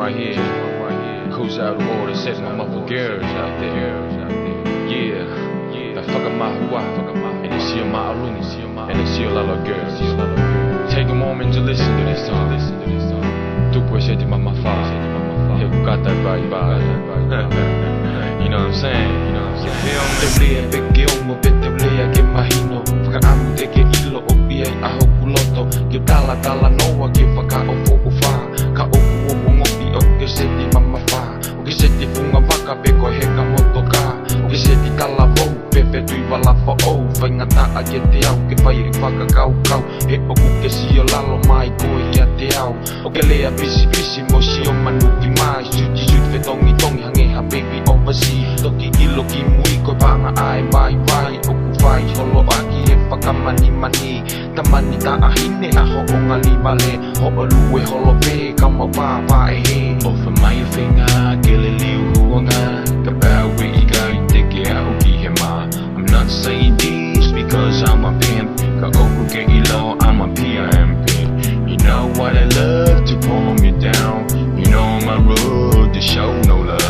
right here goes out to all the sexy motherfucking girls out there. Yeah, that fucking mahua, and they see a ma'alum, and they see a lot of girls. Take a moment to listen to this song. Tu puoi senti mamma fa, yeah, we got that right. You know what I'm saying? You feel me? Te lia peke omo pe te lia ke mahino, whakaamu te ke ilo o pia I aho kuloto, ke tala noa ke whakaofo o wha, ka oku o mongopi o ke seti mama wha, o ke seti funga waka pe ko heka motoka, o ke seti tala vou pe tui wala wha ou, whaingata a ke te au ke whai i whakakau, he oku ke si o lalo mai koe kia te au, o ke lea pisi mo si o manuki mai, suti whetongi hangeha baby overseas, toki ilo ki mui koe panga ai mai, oku whai holo aki he whakamani tamani ta ahine aho o ngali bale, ho o lue holo pe kama wā e he, o whamai whenga ke le liu huanga, ka pāwe I kai te ke aho ki he ma. I'm not saying this because I'm a pimp, ka oku ke ilo I'm a PIMP. You know what I love to pull me down, you know on my road to show no love.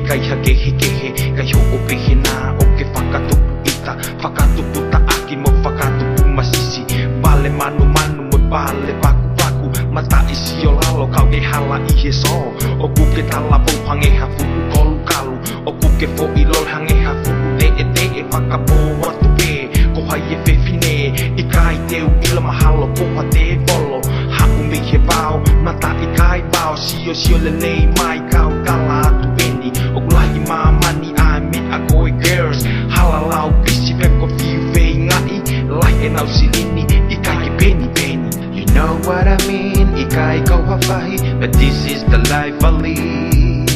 Kai hakehe kai ho'o pehena o ke whakatupu ita, whakatupu taaki mo whakatupu masisi, pale manu mo pale paku mata isi o lalo kau e hala I he so, o ku ke tala pou hangeha fuku kolu kalu, o ku ke fo ilol hangeha fuku te whakapo watu pe, ko hai e whewhine I kai teu ila mahalo ko ha te polo, hau mi he pao, mata I kai pao, sio le nei mai kau kala atu eni, o kulahi mamani I meet a koi girls, halalau pisi peko fiu vei ngai, lai e nau silini I kai ke penny. You know what I mean, I kai kau hawhahi, but this is the life I lead.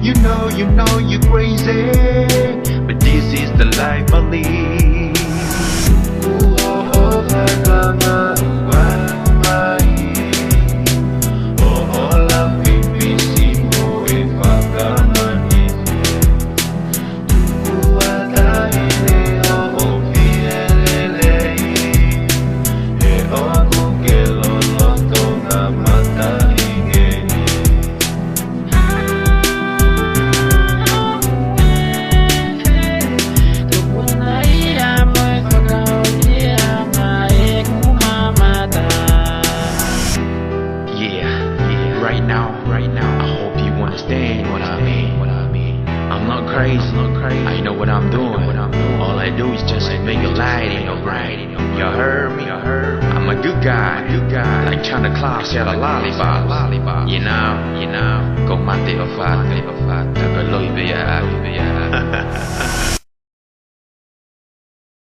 You know you crazy, but this is the life I lead. Right now, I hope you understand what I mean. I'm not crazy. I know what I'm doing. All I do is just make a light in your brain. You heard me? I'm a good guy. Like Santa Claus at a lollipop. You know. Go mate o fate. Tagalog biya.